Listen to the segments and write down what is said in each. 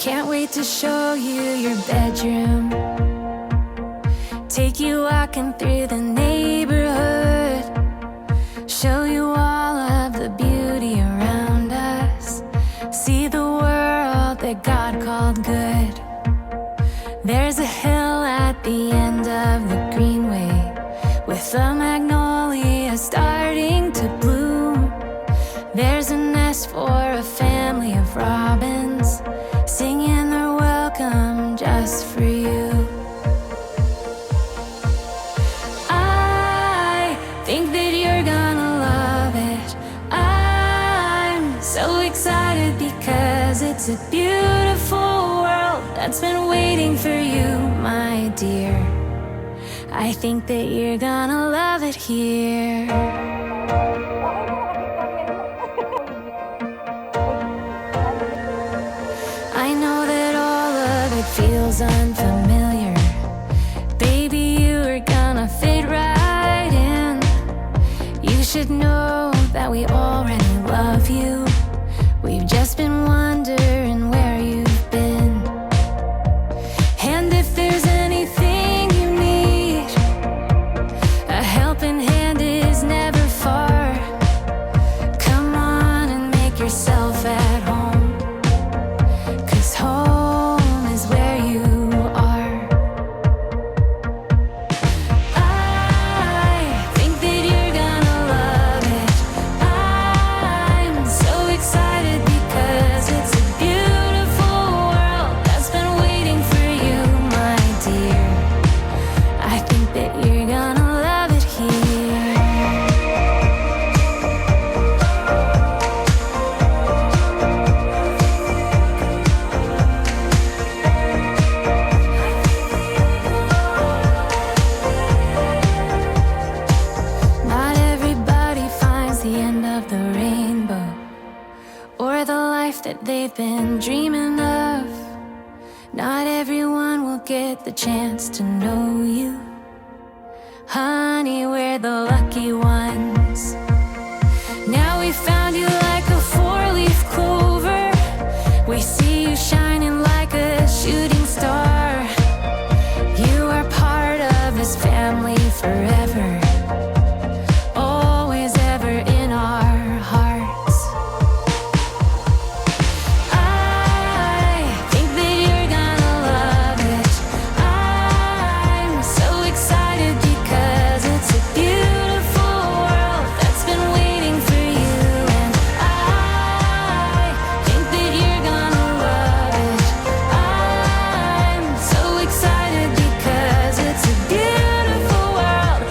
Can't wait to show you your bedroom. Take you walking through the neighborhood. Show you all of the beauty around us. See the world that God called good. There's a hill at the end of the greenway with a magnolia starting to bloom. There's a nest for a family of robins singing their welcome just for you. I think that you're gonna love it. I'm so excited because it's a beautiful world that's been waiting for you, my dear. I think that you're gonna love it here. I know that all of it feels unfamiliar. Baby, you are gonna fit right in. You should know that we already love you. We've just been wondering where you've been. And if there's anything you need, a helping hand is never far. Come on and make yourself at home. Home is where you are. I think that you're gonna love it. I'm so excited because it's a beautiful world that's been waiting for you, my dear. I think that you're gonna love it here. Not everybody finds the end of the rainbow or the life that they've been dreaming of. Not everyone will get the chance to know you. Honey, we're the lucky ones. Now we found you like a four-leaf clover. We see you shining like a shooting star. You are part of this family forever. Always ever in our hearts. I think that you're gonna love it. I'm so excited because it's a beautiful world that's been waiting for you. And I think that you're gonna love it. I'm so excited because it's a beautiful world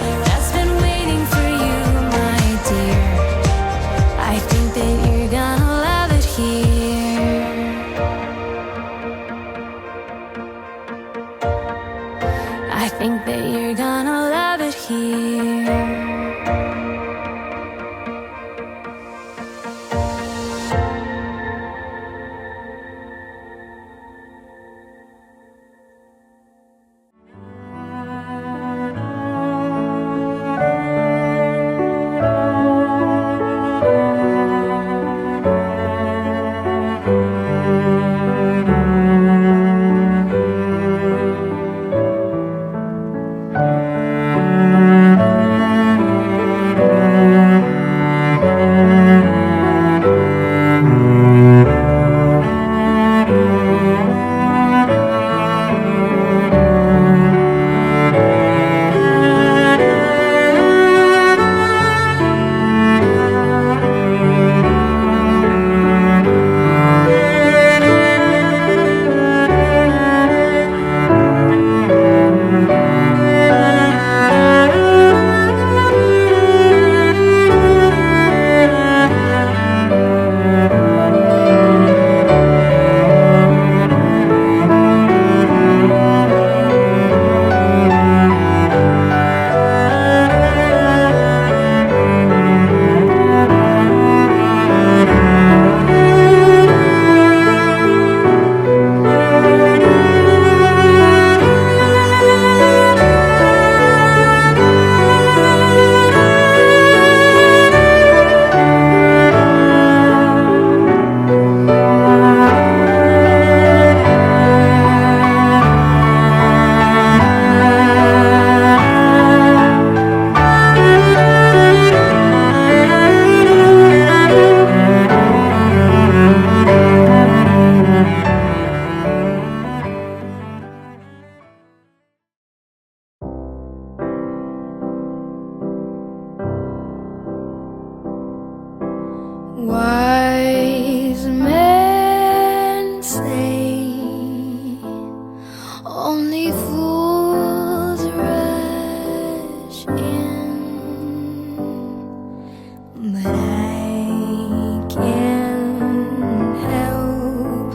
in, but I can't help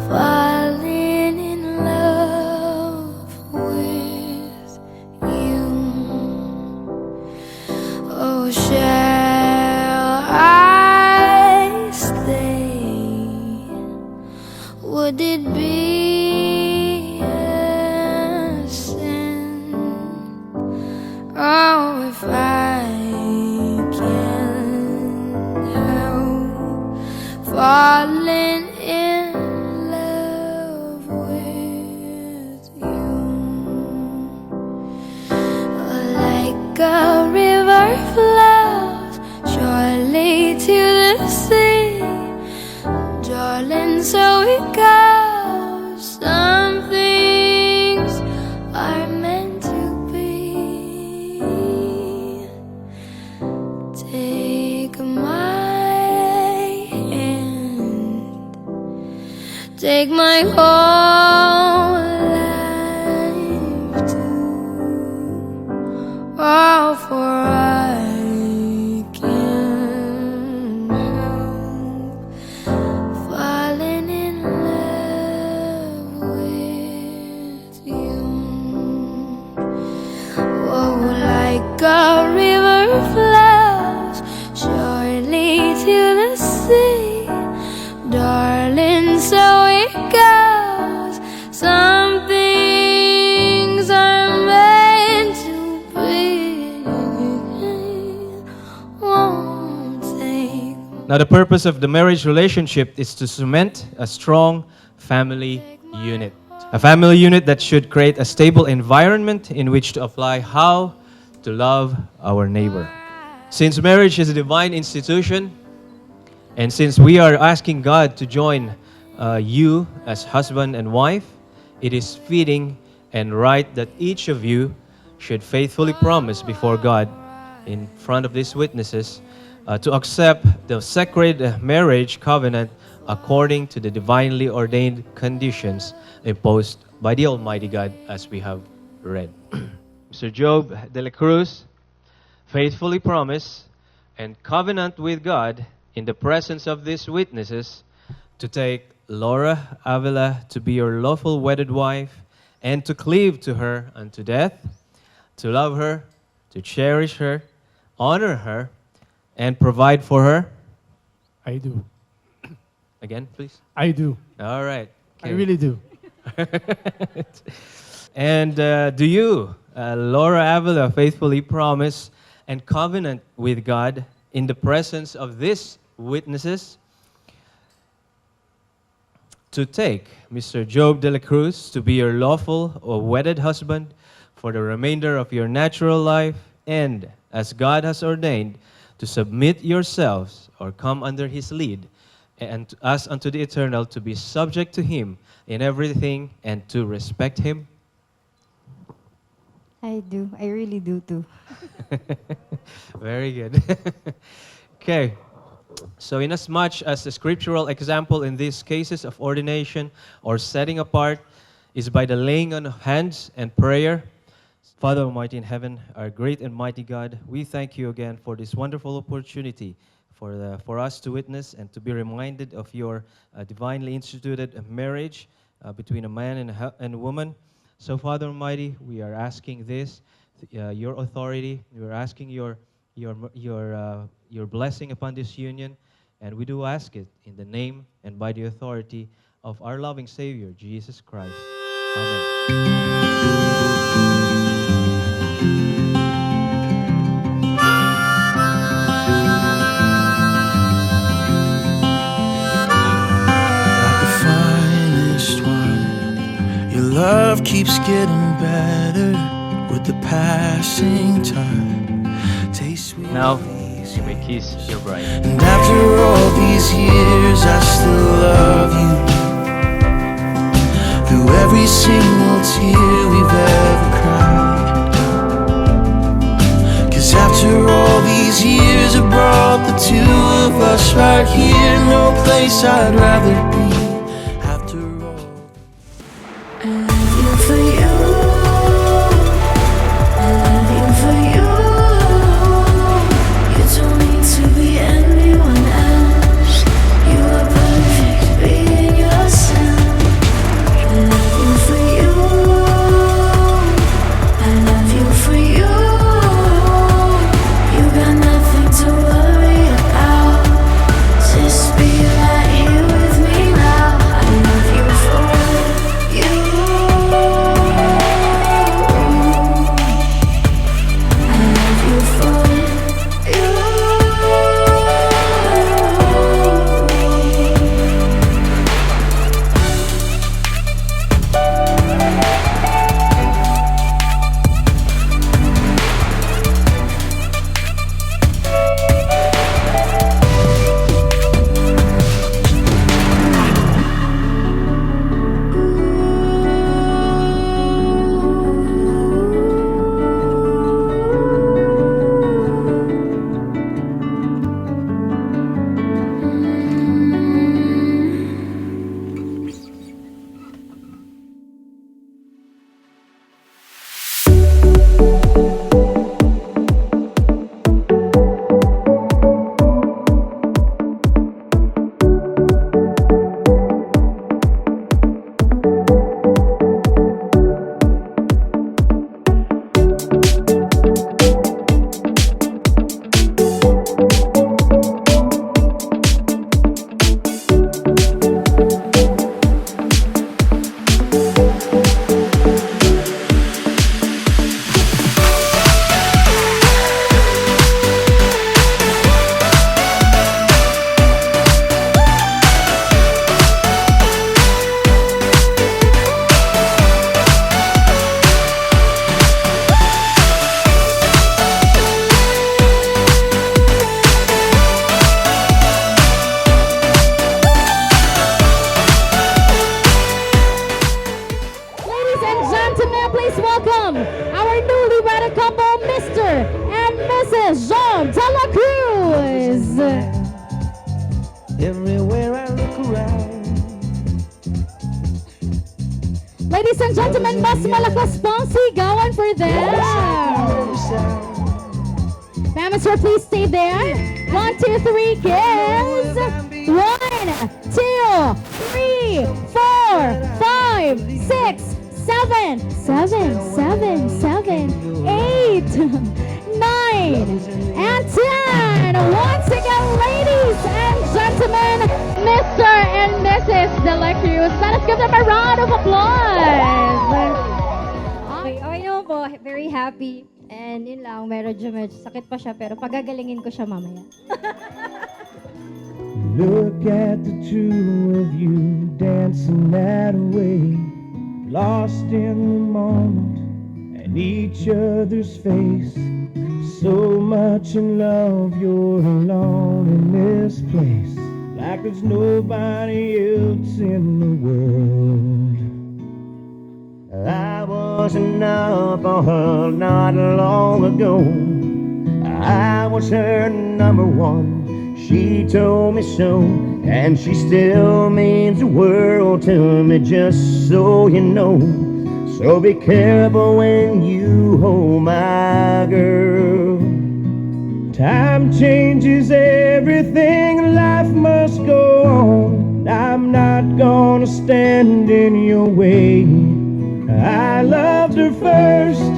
falling in love with you. Oh, shall I stay? Would it be a sin? Oh, if I can't help falling in love with you. Like a river flows surely to the sea, darling, so it goes. Some things are meant to be. Take my hand, take my whole life too. Oh, for I can't help falling in love with you. Oh, like a river flows surely to the sea, darling, so it goes. Some things are meant to be. Won't take. Now, the purpose of the marriage relationship is to cement a strong family unit. A family unit that should create a stable environment in which to apply how to love our neighbor. Since marriage is a divine institution, and since we are asking God to join you as husband and wife, it is fitting and right that each of you should faithfully promise before God in front of these witnesses to accept the sacred marriage covenant according to the divinely ordained conditions imposed by the Almighty God, as we have read. Mr. Job de la Cruz faithfully promised and covenant with God in the presence of these witnesses to take Laura Avila to be your lawful wedded wife and to cleave to her unto death, to love her, to cherish her, honor her, and provide for her. I do. Again, please. I do. All right. I really do. And do you, Laura Avila, faithfully promise and covenant with God in the presence of these witnesses to take Mr. Job de la Cruz to be your lawful or wedded husband for the remainder of your natural life, and as God has ordained, to submit yourselves or come under His lead, and as unto the eternal, to be subject to Him in everything and to respect Him? I do. I really do too. Very good. Okay. So inasmuch as the scriptural example in these cases of ordination or setting apart is by the laying on of hands and prayer, Father Almighty in heaven, our great and mighty God, we thank you again for this wonderful opportunity for us to witness and to be reminded of your divinely instituted marriage between a man and a woman. So, Father Almighty, we are asking this, your authority. We are asking your blessing upon this union, and we do ask it in the name and by the authority of our loving Savior, Jesus Christ. Amen. Love keeps getting better with the passing time. Taste sweet. Now, you may kiss your bride. And after all these years, I still love you. Through every single tear we've ever cried. 'Cause after all these years, it brought the two of us right here. No place I'd rather be. I love you for you. I love you for you. Mrs. Job Dela Cruz. Everywhere I look around. Ladies and gentlemen, mas malakas pang sigawan for them. Ma'am, sir, please stay there. 1, 2, 3, kids. 1, 2, 3, 4, 5, 6, 7, 7, 7, 7, 8, 9, and 10. Once again, ladies and gentlemen, Mr. and Mrs. De La Cruz. Let us give them a round of applause. Okay, okay naman po. Very happy. And yun lang, medyo sakit pa siya, pero pagagalingin ko siya mamaya. Look at the two of you dancing that way, lost in the moment and each other's face. So much in love, you're alone in this place, like there's nobody else in the world. I wasn't up on her not long ago. I was her number one. She told me so, and she still means the world to me, just so you know. So be careful when you hold my girl. Time changes everything, life must go on. I'm not gonna stand in your way. I loved her first,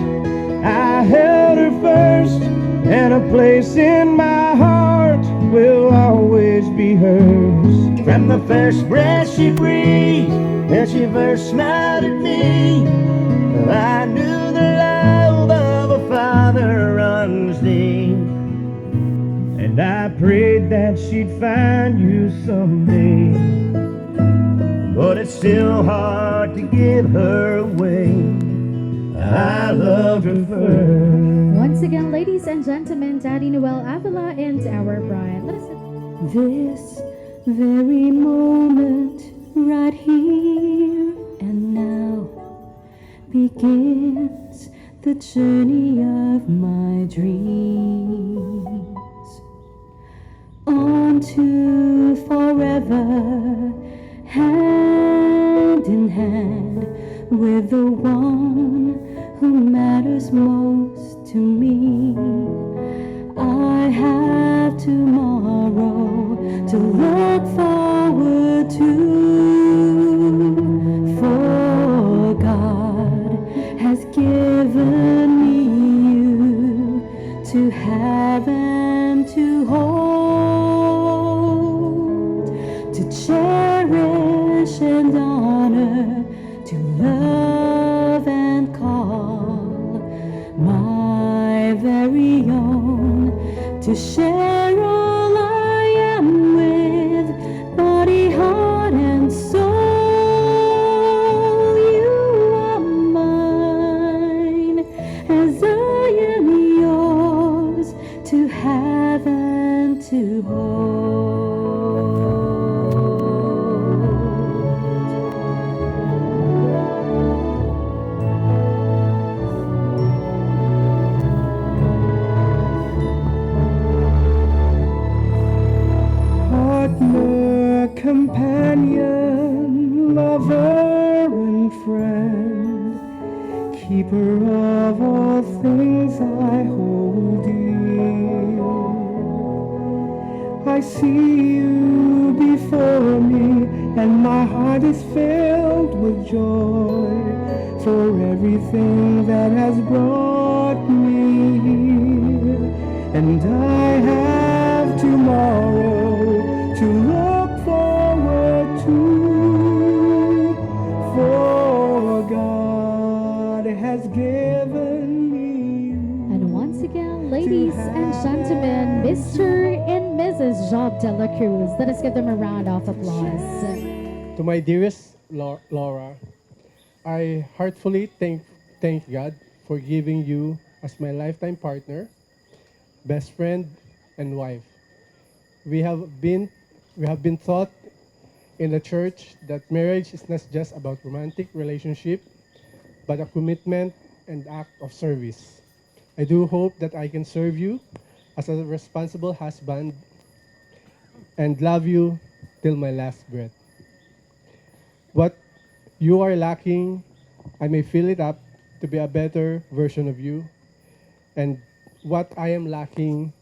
I held her first, and a place in my heart will always be hers. From the first breath she breathed, and she first smiled at me, I knew the love of a father runs deep. And I prayed that she'd find you someday, but it's still hard to give her away. I loved her first. Once again, ladies and gentlemen, Daddy Noel Avila and our bride. Let us. This very moment, right here and now, begins the journey of my dreams. On to forever, hand in hand with the one who matters most to me. I have tomorrow to look forward to, for God has given me you to have and to hold, to cherish and honor, to love and call my very own, to share all I am with, body, heart, and soul. You are mine, as I am yours, to have and to hold. Partner, companion, lover, and friend, keeper of all things I hold dear. I see you before me, and my heart is filled with joy for everything that has brought me here. And I have tomorrow to look forward to, for God has given me you. And once again, ladies and gentlemen, Mr. and Mrs. Job De La Cruz. Let us give them a round of applause. To my dearest Laura, I heartfully thank God for giving you as my lifetime partner, best friend, and wife. We have been taught in the church that marriage is not just about romantic relationship, but a commitment and act of service. I do hope that I can serve you as a responsible husband and love you till my last breath. What you are lacking, I may fill it up to be a better version of you. And what I am lacking,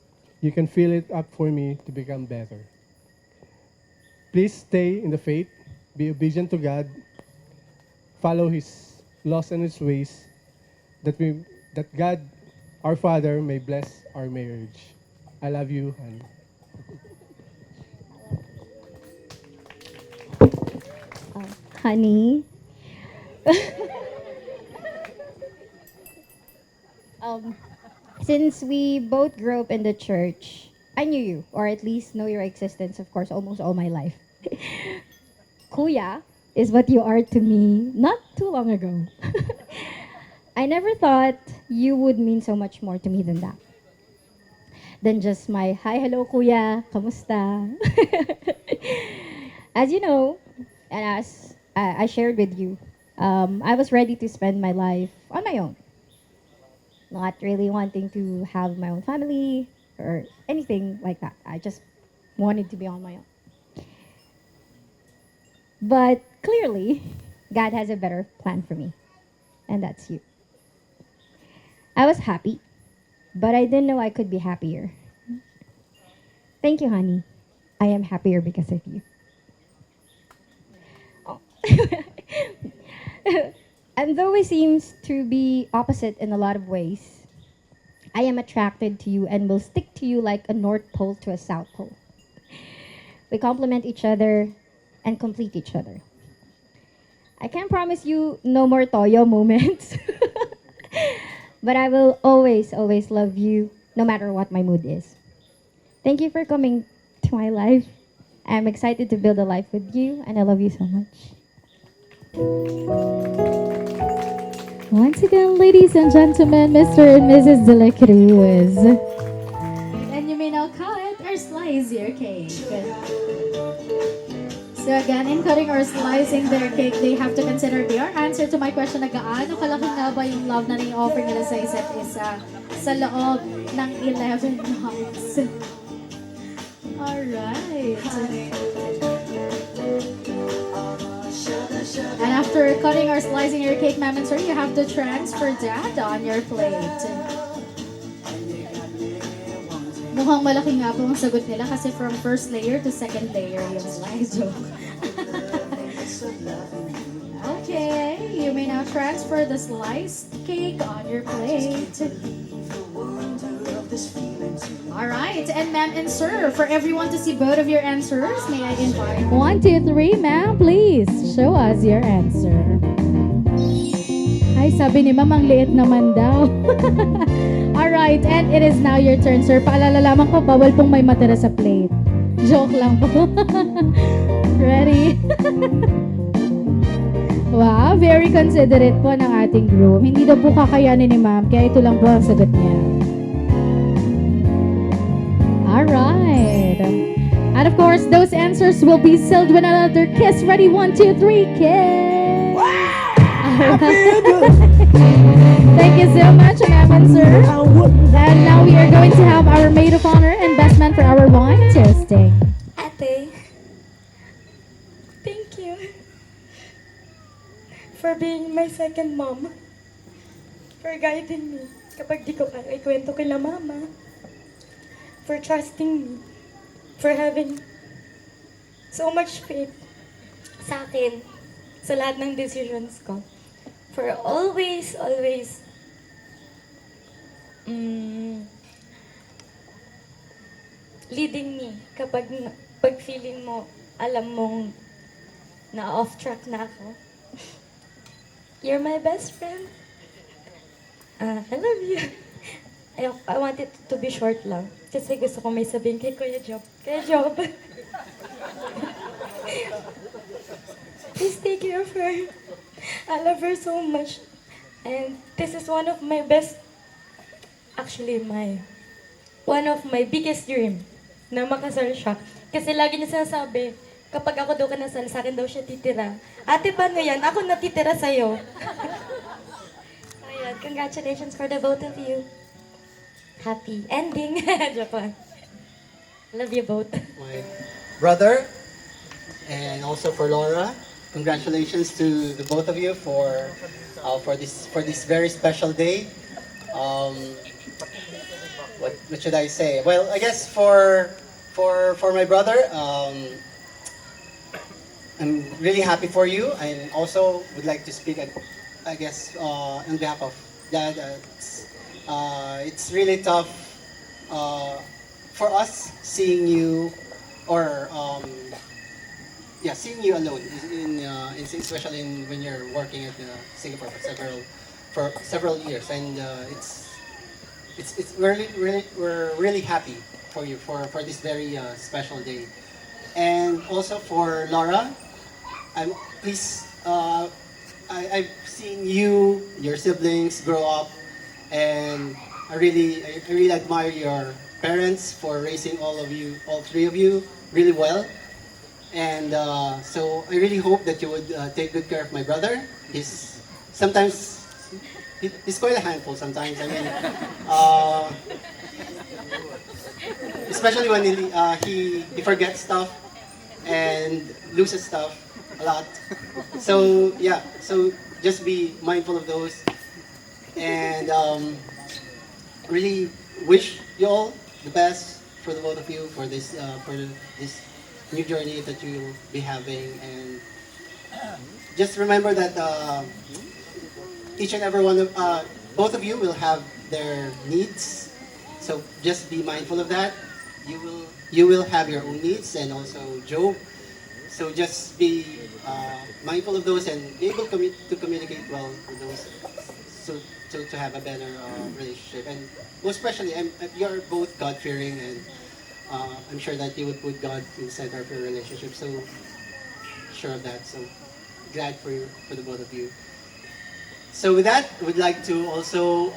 you can fill it up for me to become better. Please stay in the faith, be obedient to God, follow His laws and His ways, that God, our Father, may bless our marriage. I love you, honey. Honey. Since we both grew up in the church, I knew you, or at least know your existence, of course, almost all my life. Kuya is what you are to me not too long ago. I never thought you would mean so much more to me than that. Than just my, hi, hello, kuya, kamusta? As you know, and as I shared with you, I was ready to spend my life on my own. Not really wanting to have my own family or anything like that. I just wanted to be on my own. But clearly, God has a better plan for me, and that's you. I was happy, but I didn't know I could be happier. Thank you, honey. I am happier because of you. Oh. And though we seem to be opposite in a lot of ways, I am attracted to you and will stick to you like a North Pole to a South Pole. We complement each other and complete each other. I can't promise you no more toyo moments, but I will always, always love you no matter what my mood is. Thank you for coming to my life. I'm excited to build a life with you, and I love you so much. Once again, ladies and gentlemen, Mr. and Mrs. De La Cruz. And you may now cut or slice your cake. So again, in cutting or slicing their cake, they have to consider their answer to my question na gaano kalaki nga ba yung love na ni-offer nila sa isa't isa sa loob ng 11 months. Alright. And after cutting or slicing your cake, ma'am and sir, you have to transfer that on your plate. Mukhang malaki nga po ang sagot nila kasi from first layer to second layer yung slice joke. Okay, you may now transfer the sliced cake on your plate. Alright, and ma'am and sir, for everyone to see both of your answers, may I invite 1, 2, 3, ma'am, please show us your answer. Ay, sabi ni ma'am, ang liit naman daw. Alright, and it is now your turn, sir. Paalala lamang ko, bawal pong may matira sa plate. Joke lang po. Ready? Wow, very considerate po ng ating groom. Hindi daw po kakayanin ni ma'am, kaya ito lang po ang sagot niya. Alright. And of course, those answers will be sealed with another kiss. Ready? 1, 2, 3, kiss! Thank you so much, ma'am and sir. And now we are going to have our maid of honor and best man for our wine tasting. Ate, thank you for being my second mom, for guiding me kapag di ko kaya ikwento kila mama, for trusting me, for having so much faith sa akin, sa lahat ng decisions ko, for always leading me kapag pag feeling mo, alam mong na off track na ako. You're my best friend. I love you. I want it to be short lang. Kasi gusto ko may sabihin kay Kuya Job. Kuya Job. Please take care of her. I love her so much. And this is one of my best, actually one of my biggest dream na makasal siya. Kasi lagi niya sinasabi, kapag ako daw kanasal, sa akin daw siya titira. Ate, paano yan? Ako natitira sa'yo. So, ayan, congratulations for the both of you. happy ending. Joke lang. Love you both. My brother, and also for Laura. Congratulations to the both of you for this very special day. Um, what should I say? Well, I guess for my brother, I'm really happy for you, and also would like to speak, I guess, on behalf of Dad. It's really tough for us seeing you, or seeing you alone, especially when you're working at Singapore for several years, and we're really happy for you for this very special day, and also for Laura. Please, I've seen your siblings grow up, and I really admire your parents for raising all three of you, really well. And so I really hope that you would take good care of my brother. Sometimes he's quite a handful sometimes. I mean, especially when he forgets stuff and loses stuff a lot. So yeah, so just be mindful of those, and really wish you all the best for the both of you for this new journey that you'll be having, and just remember that each and every one of both of you will have their needs, so just be mindful of that. You will have your own needs, and also Job, so just be mindful of those and be able to communicate well with those, so to have a better relationship. And most especially, you're both God-fearing, and I'm sure that you would put God in the center of your relationship. So sure of that. So glad for you, for the both of you. So with that, we'd like to also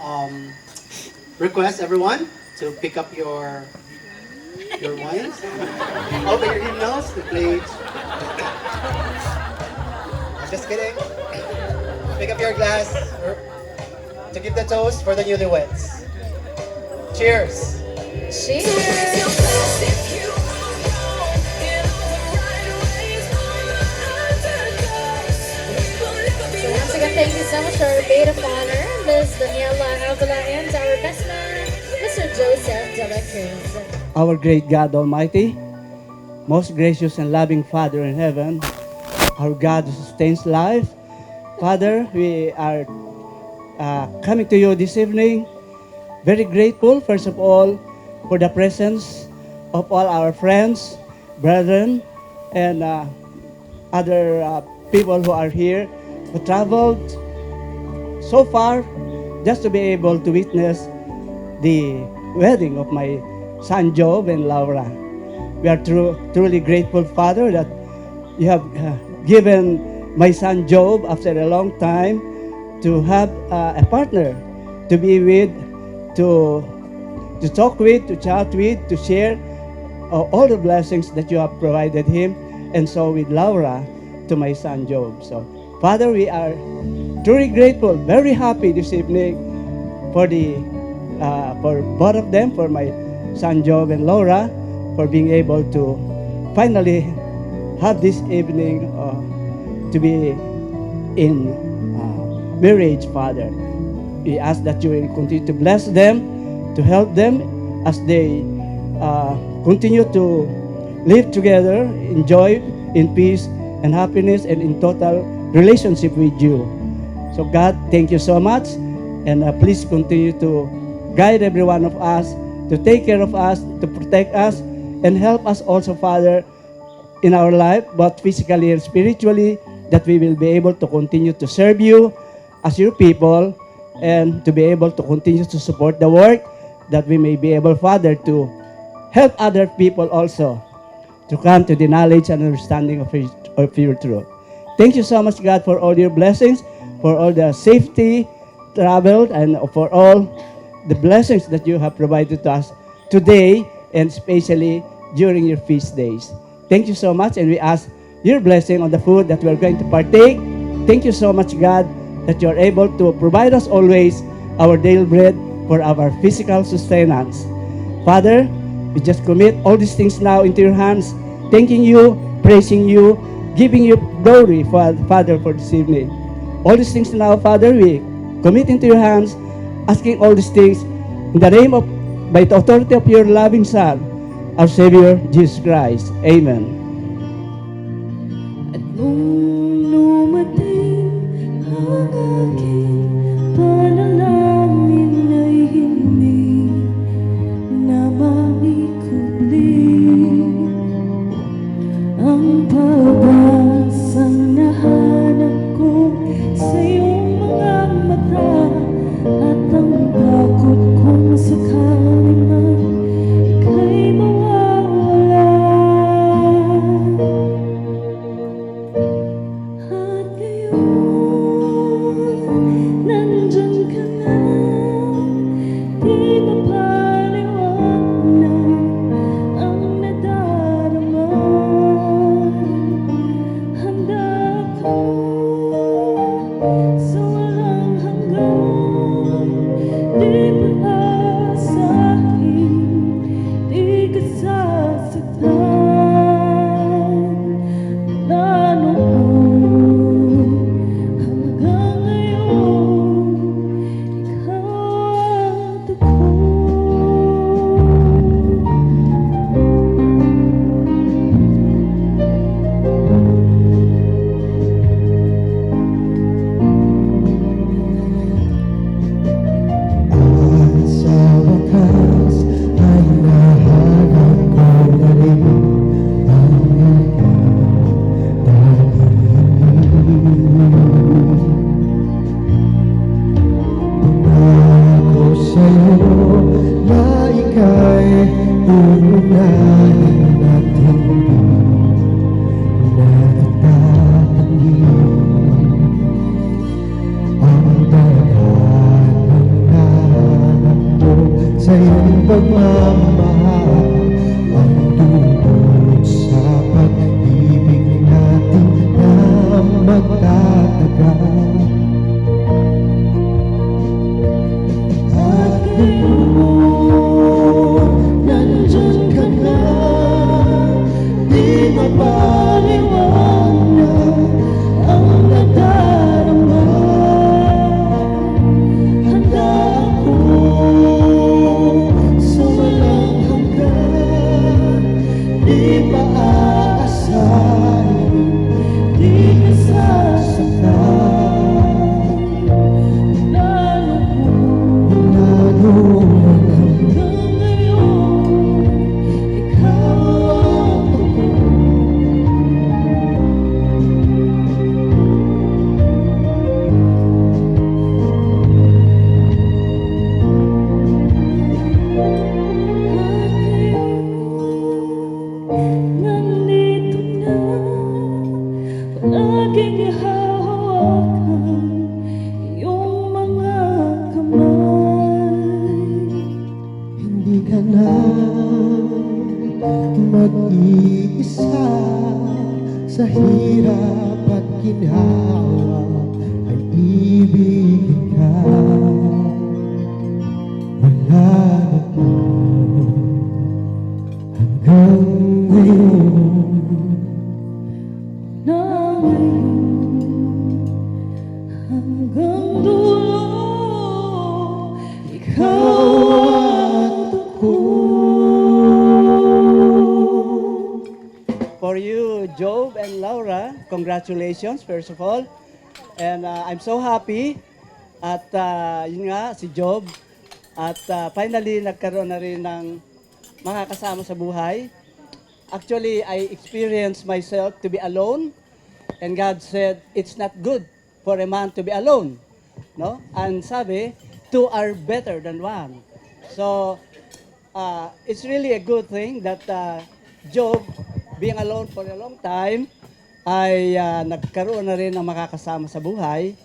request everyone to pick up your wines, all the hymnals, the plates. Just kidding. Pick up your glass to give the toast for the newlyweds. Cheers. So once again, thank you so much to our maid of honor, Ms. Daniela Avila, and our best man, Mr. Joseph De La Cruz. Our great God Almighty, most gracious and loving Father in heaven, our God who sustains life. Father, we are coming to you this evening, very grateful, first of all, for the presence of all our friends, brethren, and other people who are here, who traveled so far just to be able to witness the wedding of my son Job and Laura. We are truly grateful, Father, that you have given my son Job, after a long time, to have a partner to be with, to talk with, to chat with, to share all the blessings that you have provided him, and so with Laura to my son Job. So, Father, we are truly grateful, very happy this evening for both of them, for my son Job and Laura, for being able to finally have this evening to be in marriage, Father. We ask that you will continue to bless them, to help them as they continue to live together, enjoy in peace and happiness and in total relationship with you. So God, thank you so much, and please continue to guide every one of us, to take care of us, to protect us, and help us also, Father, in our life, both physically and spiritually, that we will be able to continue to serve you as your people, and to be able to continue to support the work, that we may be able, Father, to help other people also to come to the knowledge and understanding of your truth. Thank you so much, God, for all your blessings, for all the safety, travel, and for all the blessings that you have provided to us today, and especially during your feast days. Thank you so much, and we ask your blessing on the food that we are going to partake. Thank you so much, God, that you are able to provide us always our daily bread, for our physical sustenance. Father, we just commit all these things now into your hands, thanking you, praising you, giving you glory, Father, for this evening. All these things now, Father, we commit into your hands, asking all these things in the name of, by the authority of your loving Son, our Savior, Jesus Christ. Amen. At nung lumating ang aking panalangin ay hindi na maikuling ang pag-asang nahanap ko sa iyong mga mata at ang takot kong sakaling man ika'y mawawala. At ngayon, nandyan ka na, di mapaliwanag ang nadarama. Handa ako sa walang hanggan, di pag-asahin, di ka sasaktan. Mula noon hanggang ngayon, ikaw at ako. At sa wakas ay nahanap ko na rin ang iyong dahilan. Pangako sa'yo na ika'y uunahin at hindi na itatanggi ang dahilan ng sa iyong pagmamahal ang dulot sa pag-ibig natin na magtatagal. At ngayon, nandyan ka na, di mapaliwanag ang nadarama. Handa ako sa walang hanggan, di maaasahin, di ka sasaktan. Mula noon hanggang ngayon, ikaw at ako. At ngayon, nandito na, palaging hahawakan iyong mga kamay. Hindi ka na mag-iisa sa hirap at ginhawa ay ibigin ka. Wala na po hanggang ngayon. Na ngayon, hanggang dulo, ikaw at ako. For you, Job and Laura, congratulations, first of all. And I'm so happy at yun nga, si Job. At finally, nagkaroon na rin ng makakasama sa buhay. Actually, I experienced myself to be alone. And God said, it's not good for a man to be alone. No? And sabi, two are better than one. So, it's really a good thing that Job, being alone for a long time, ay nagkaroon na rin ng makakasama sa buhay.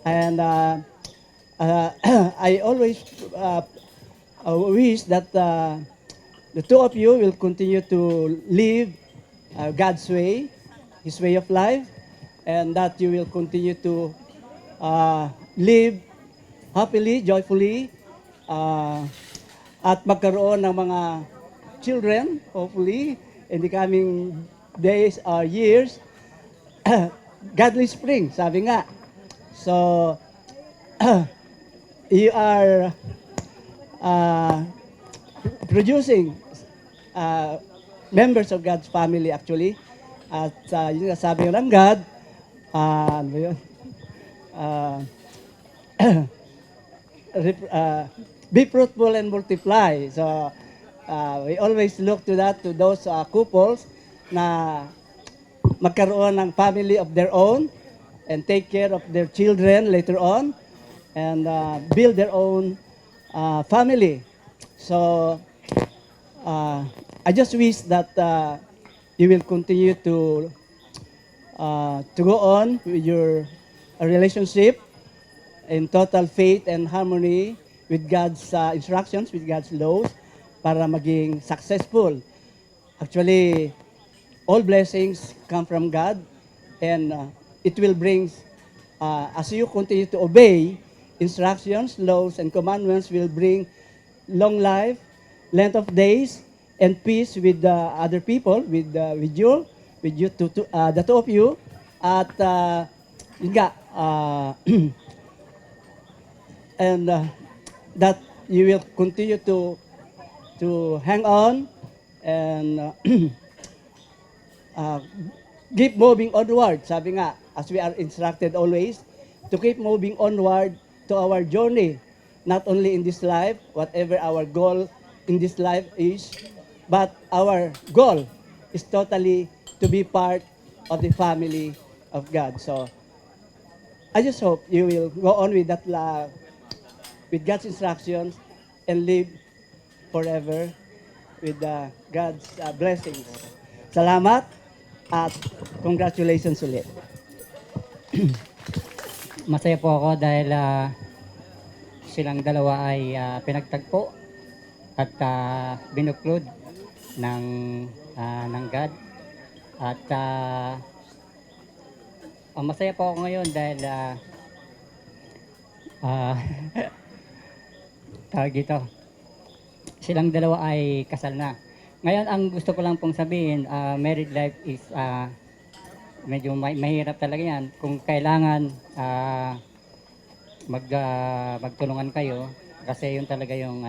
And I always wish that the two of you will continue to live God's way, His way of life, and that you will continue to live happily, joyfully, ah, at magkaroon ng mga children, hopefully, in the coming days or years. Godly spring, sabi nga. So, you are producing members of God's family actually. At yun nga sabi ng God, ano yun? Be fruitful and multiply. So, we always look to that, to those couples na magkaroon ng family of their own and take care of their children later on and build their own family. So, I just wish that you will continue to go on with your relationship in total faith and harmony with God's instructions, with God's laws, para maging successful. Actually, all blessings come from God, and it will bring, as you continue to obey instructions, laws, and commandments, will bring long life, length of days, and peace with other people, with you, the two of you, at yun nga, and that you will continue to hang on and keep moving onward. Sabi nga, as we are instructed always, to keep moving onward to our journey, not only in this life, whatever our goal in this life is, but our goal is totally to be part of the family of God. So, I just hope you will go on with that, with God's instructions, and live forever with God's blessings. Salamat at congratulations ulit. Masaya po ako dahil silang dalawa ay pinagtagpo at binuklod ng God. At masaya po ako ngayon dahil tawag dito, silang dalawa ay kasal na. Ngayon, ang gusto ko lang pong sabihin, married life is medyo mahirap talaga yan. Kung kailangan magtulungan kayo, kasi yun talaga yung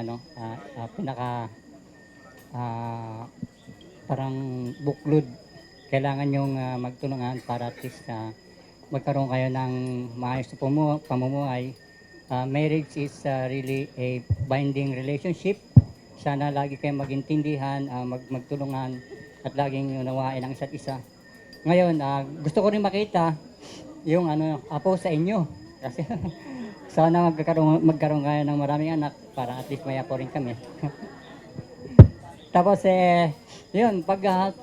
pinaka parang buklod. Kailangan yung magtulungan para at least magkaroon kayo ng maayos na pamumuhay. Marriage is really a binding relationship. Sana lagi kayong magintindihan, magtulungan at laging unawain ang isa't isa. Ngayon, gusto ko rin makita yung apo sa inyo. Kasi sana magkaroon kayo ng maraming anak para at least may apo rin kami. Tapos yun,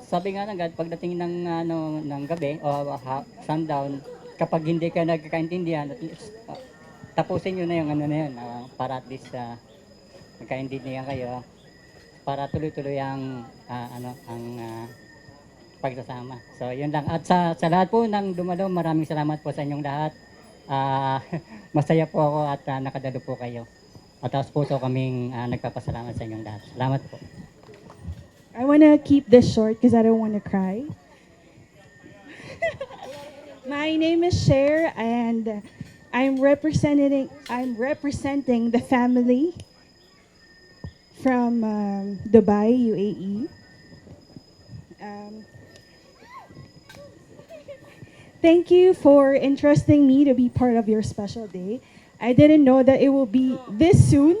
sabi nga ng God, pagdating ng gabi o sundown, kapag hindi kayo nagkakaintindihan, at least tapusin nyo na yung na yun, para at least magkaintindihan kayo, para tuloy-tuloy ang pagsasama. So, yun lang. At sa lahat po ng dumalo, maraming salamat po sa inyong lahat. Masaya po ako at nakadalo po kayo. At taos puso kaming nagpapasalamat sa inyong lahat. Salamat po. I want to keep this short because I don't want to cry. My name is Cher, and I'm representing the family from Dubai, UAE. Thank you for entrusting me to be part of your special day. I didn't know that it will be this soon.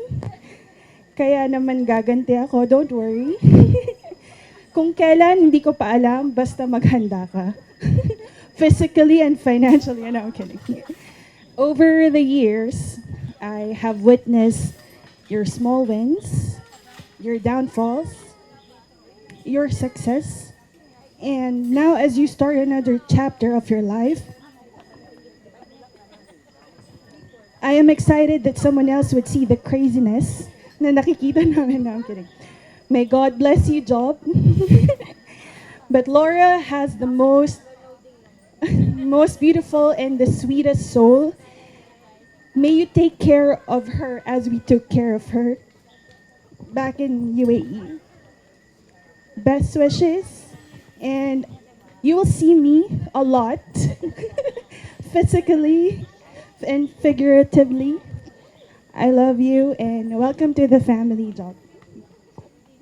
Kaya naman gaganti ako, don't worry. Kung kailan, hindi ko pa alam, basta maghanda ka. Physically and financially, no, I'm kidding. Over the years, I have witnessed your small wins, your downfalls, your success, and now as you start another chapter of your life, I am excited that someone else would see the craziness na nakikita namin. No, I'm kidding. May God bless you, Job. But Laura has the most beautiful and the sweetest soul. May you take care of her as we took care of her back in UAE. Best wishes, and you will see me a lot, physically and figuratively. I love you, and welcome to the family, Job.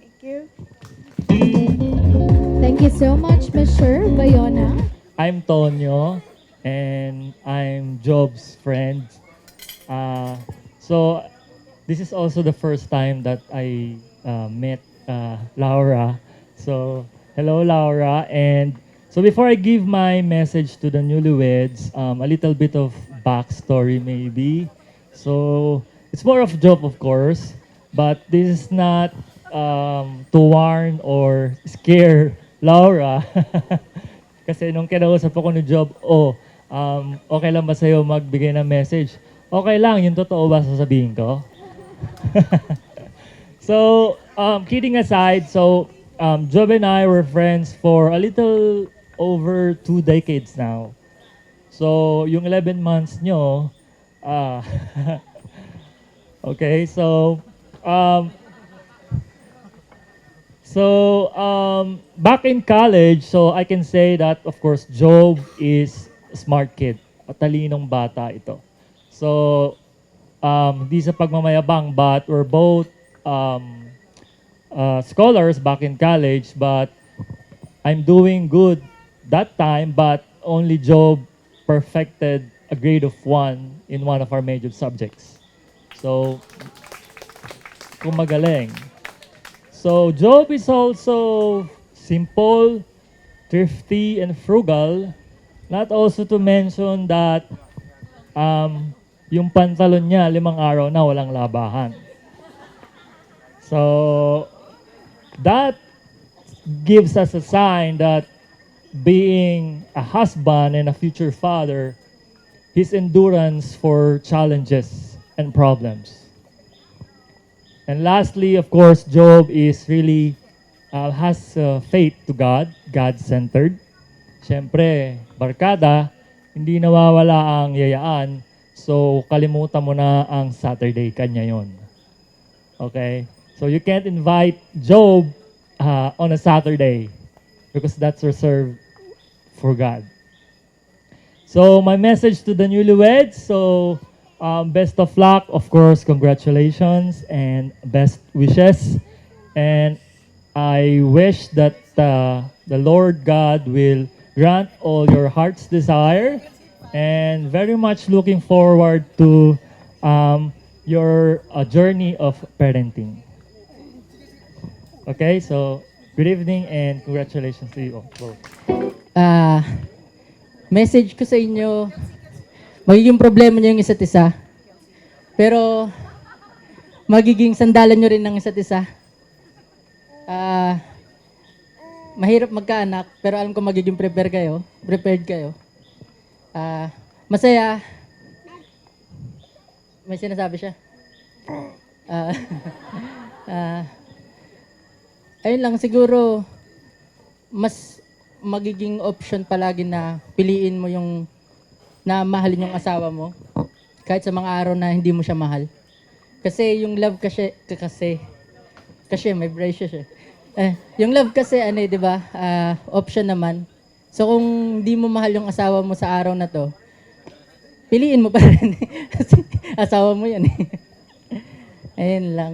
Thank you. Thank you so much, Mr. Bayona. I'm Tonyo, and I'm Job's friend. So this is also the first time that I met Laura. So hello, Laura. And so before I give my message to the newlyweds, a little bit of backstory maybe. So it's more of joke, of course, but this is not to warn or scare Laura. Kasi nung kinausap ako ni Job, okay lang ba sa'yo magbigay ng message? Okay lang, yung totoo ba sasabihin ko? So, kidding aside, so Job and I were friends for a little over 2 decades now. So, yung 11 months nyo, okay, so, back in college, so I can say that, of course, Job is a smart kid. Talinong bata ito. So, hindi sa pagmamayabang, but we're both scholars back in college, but I'm doing good that time, but only Job perfected a grade of 1 in one of our major subjects. So, kung magaling. So, Job is also simple, thrifty, and frugal. Not also to mention that yung pantalon niya, 5 araw na walang labahan. So, that gives us a sign that being a husband and a future father, his endurance for challenges and problems. And lastly, of course, Job is really has faith to God, God-centered. Siyempre, barkada, hindi nawawala ang yayaan. So, kalimutan mo na ang Saturday, kanya yon. Okay? So, you can't invite Job on a Saturday because that's reserved for God. So, my message to the newlyweds, so, best of luck, of course, congratulations, and best wishes. And I wish that the Lord God will grant all your heart's desire, and very much looking forward to your journey of parenting. Okay, so good evening and congratulations to you all. Message ko sa inyo, magiging problema nyo yung isa't isa, pero magiging sandalan nyo rin ng isa't isa. Mahirap magkaanak, pero alam ko magiging prepared kayo. Masaya. May sinasabi siya. Ayun lang, siguro, mas magiging option palagi na piliin mo yung na mahalin yung asawa mo kahit sa mga araw na hindi mo siya mahal. Kasi yung love kasi may braces siya. Yung love kasi di ba? Option naman. So kung hindi mo mahal yung asawa mo sa araw na to, piliin mo pa rin. Asawa mo yan eh. Ayun lang.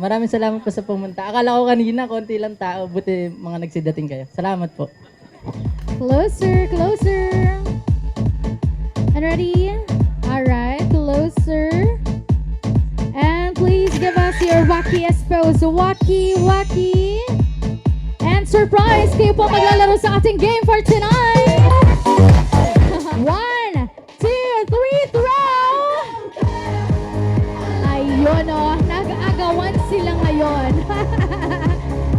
Maraming salamat po sa pumunta. Akala ko kanina, konti lang tao. Buti mga nagsidating kayo. Salamat po. Closer, closer. And ready? Alright, closer. And please give us your wackiest pose. Wacky, wacky. And surprise, kayo po maglalaro sa ating game for tonight. 1, 2, 3, throw! Ayun nag-agawan sila ngayon.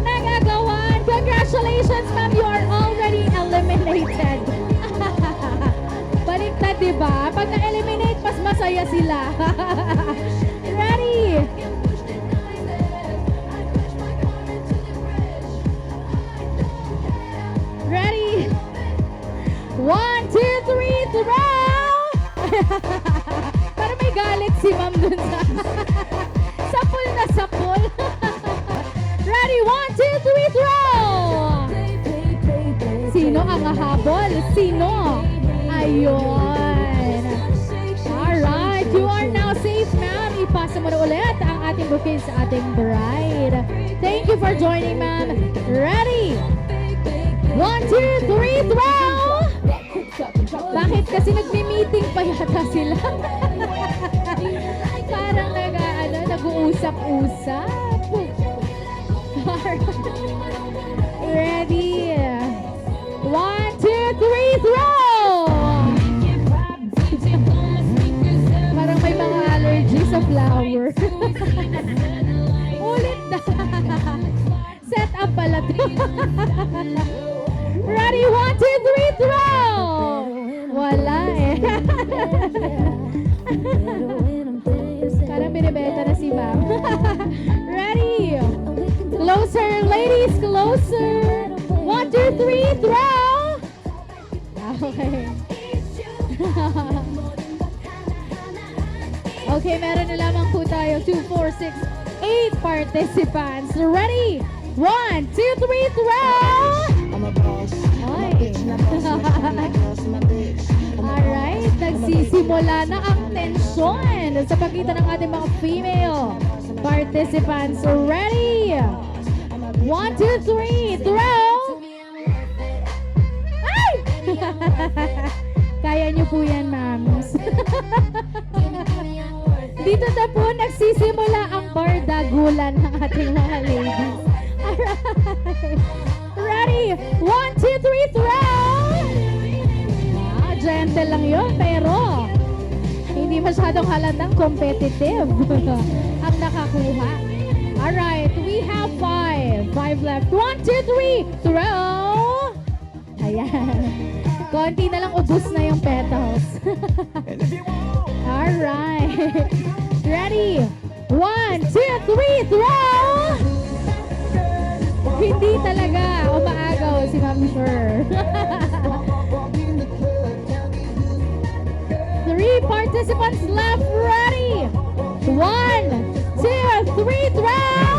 Nag-agawan. Congratulations, ma'am. You are already eliminated. Baliktad, diba? Pag na-eliminate, mas masaya sila. Ready? Ready? 1, 2, 3, throw! Para may dun sa... sapul na sapul. Ready? 1, 2, 3, throw! Sino ang hahabol? Sino? Ayun. Alright, you are now safe, ma'am. Ipasa mo na ulit ang ating bouquet sa ating bride. Thank you for joining, ma'am. Ready? 1, 2, 3, throw! Bakit? Kasi nagmi-meeting pa yata sila. Parang nag-uusap-usap. Ready? 1, 2, 3, throw! Parang may mga allergy sa flower. Ulit na. Set up pala to. Ready? 1, 2, 3, throw! Wala eh. Parang binibenta na si ma'am. Ready? Closer, ladies, closer. 1, 2, 3, throw! Okay. Okay, meron na lamang po tayo. 2, 4, 6, 8 participants. Ready? 1, 2, 3, throw! Ay. Alright, nagsisimula na ang tensyon sa pagitan ng ating mga female participants. Ready? 1, 2, 3, throw! Ay! Kaya niyo po yan, ma'ams. Dito na po nagsisimula ang bardagulan ng ating mga ladies. Alright. Ready? 1, 2, 3, throw! Gentle lang yun, pero hindi masyadong halatang competitive ang nakakuha. Alright, we have 5. 5 left. 1, 2, 3, throw! Ayan. Konti na lang ubus na yung petals. Alright. Ready? 1, 2, 3, throw! Hindi talaga umaagaw si Ma'am Sher. 3 participants left. Ready? 1, 2, 3, throw!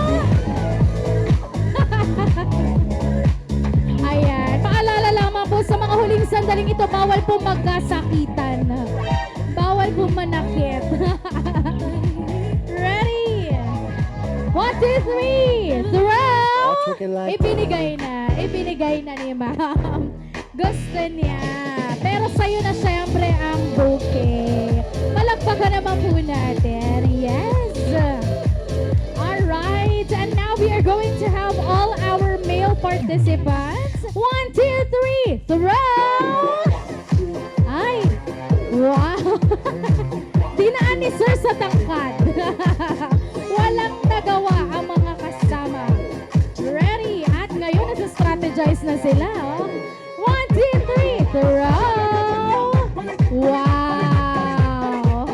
Ayan. Paalala lamang po sa mga huling sandaling ito, bawal po magkasakitan. Bawal po manakit. Ready? 1, 2, 3, throw! Ibinigay na ni ma'am. Gusto niya. Pero sa'yo na syempre ang bouquet. Malagpagan naman po natin. Yes! Alright, and now we are going to have all our male participants. 1, 2, 3, throw! Ay! Wow! Dinaan ni Sir sa tangkad. Walang nagawa ang mga kasama. Ready? At ngayon, nasa-strategize na sila. Oh. 1, 2, 3, throw! Wow!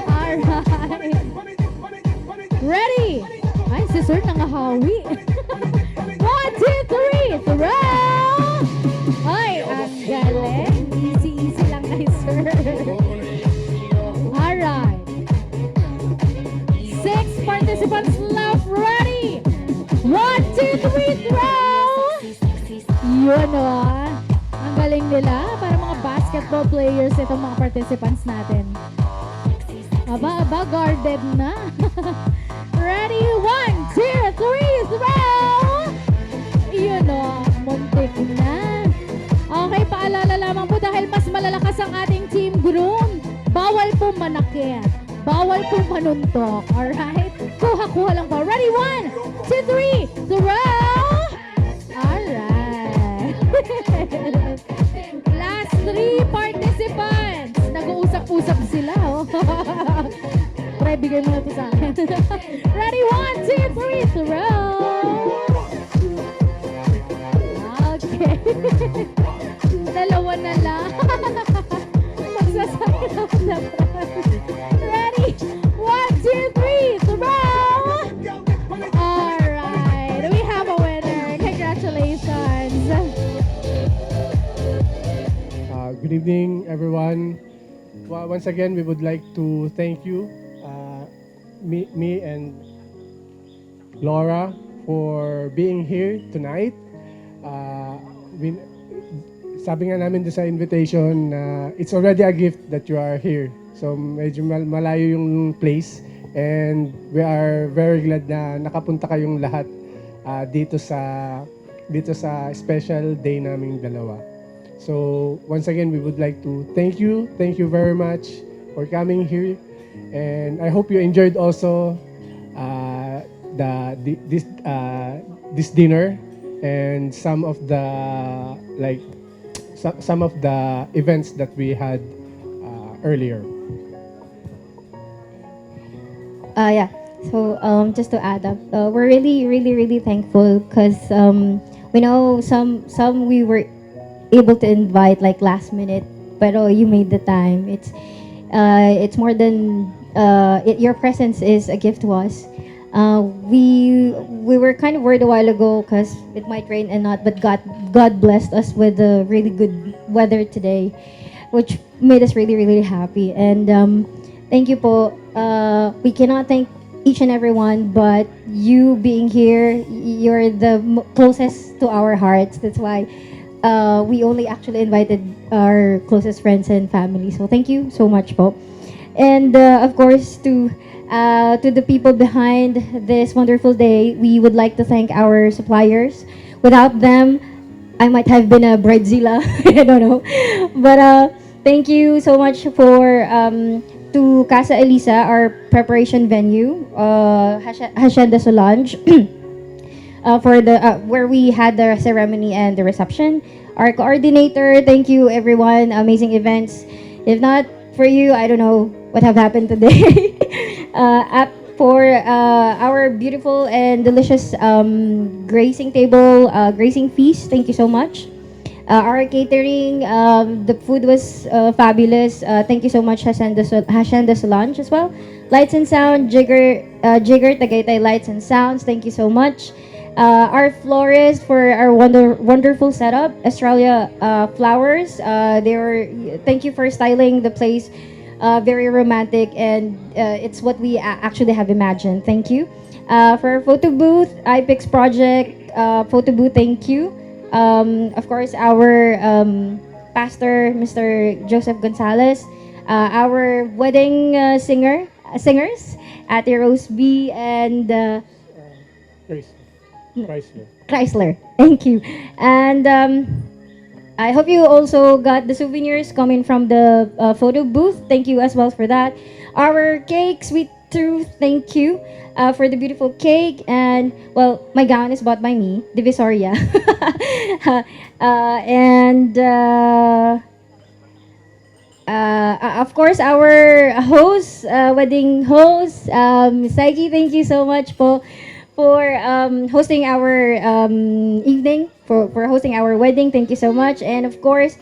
Alright. Ready? Ay, si Sir nangahawi. 1, 2, 3, throw! Ay, ang galing. Easy-easy lang kay Sir. Alright. 6 participants left. Ready? 1, 2, 3, throw! Yun o. Ang galing nila. Para mga basketball players itong mga participants natin. Aba, guarded na. Ready? 1, 2, 3, throw! Yun o. Muntik na. Okay, paalala lamang po dahil mas malalakas ang ating team groom. Bawal po manakit. Bawal po manuntok. Alright? Kuha-kuha lang po. Ready? 1, 2, 3, throw! Alright. Last 3 participants. Nag-uusap-usap sila. Oh. Try, bigay mo na ito sa akin. Ready? 1, 2, 3, throw! Okay. Dalawa na lang. Magsasakit na. Ready? 1, 2, 3, throw! Alright. We have a winner. Congratulations. Good evening, everyone. Once again, we would like to thank you, me and Laura for being here tonight. We, sabi nga namin doon sa invitation na it's already a gift that you are here. So medyo malayo yung place and we are very glad na nakapunta kayong lahat dito sa special day naming dalawa. So once again, we would like to thank you very much for coming here, and I hope you enjoyed also this dinner and some of the events that we had earlier. Yeah. So just to add up, we're really thankful because we know some we were able to invite like last minute, pero you made the time. It's more than your presence is a gift to us. We were kind of worried a while ago because it might rain and not, but God blessed us with a really good weather today, which made us really happy. And thank you po. We cannot thank each and every one, but you being here, you're the closest to our hearts. That's why we only actually invited our closest friends and family. So thank you so much po. And of course, to the people behind this wonderful day, we would like to thank our suppliers. Without them, I might have been a bridezilla. I don't know. But thank you so much for to Casa Elisa, our preparation venue, Hacienda Solange, for the where we had the ceremony and the reception. Our coordinator, thank you everyone, amazing events. If not for you, I don't know what have happened today. For our beautiful and delicious grazing table, grazing feast, thank you so much. Our catering, the food was fabulous. Thank you so much, Hacienda Solange as well. Lights and sound, Jigger Tagaytay Lights and Sounds, thank you so much. Our florist for our wonderful setup, Australia Flowers. Thank you for styling the place, very romantic, and it's what we actually have imagined. Thank you. For our photo booth, iPix Project photo booth, thank you. Of course, our pastor, Mr. Joseph Gonzalez, our wedding singers, Ate Rose B, and Chrysler. Thank you. And I hope you also got the souvenirs coming from the photo booth. Thank you as well for that. Our cake, Sweet Truth, thank you for the beautiful cake. And, well, my gown is bought by me, Divisoria. Of course, our host, wedding host, Saiki, thank you so much for hosting our evening, for hosting our wedding. Thank you so much. And of course,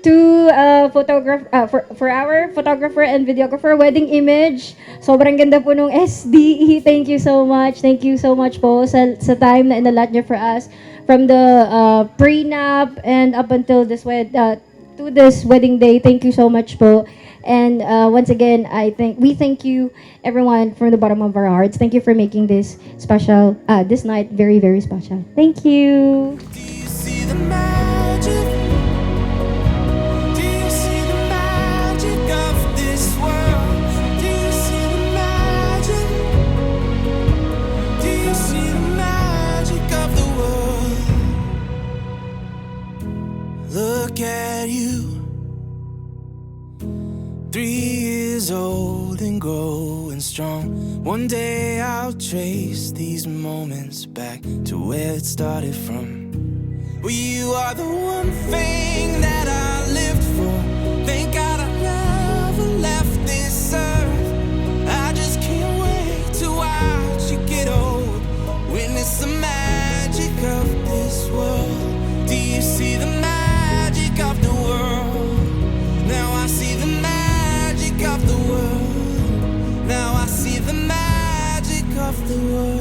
to for our photographer and videographer, Wedding Image. Sobrang ganda po nung SDE. Thank you so much. Thank you so much po sa time na inalat niyo for us. From the prenup and up until this to this wedding day. Thank you so much po. And once again, we thank you, everyone, from the bottom of our hearts. Thank you for making this special, this night very special. Thank you. Do you see the magic? Do you see the magic of this world? Do you see the magic? Do you see the magic of the world? Look at you. 3 years old and growing strong. One day I'll trace these moments back to where it started from. Well, you are the one thing that I lived for. Thank God I never left this earth. I just can't wait to watch you get old. Witness the magic of this world. Do you see the magic of the world? Now I see the magic of the world. Now I see the magic of the world.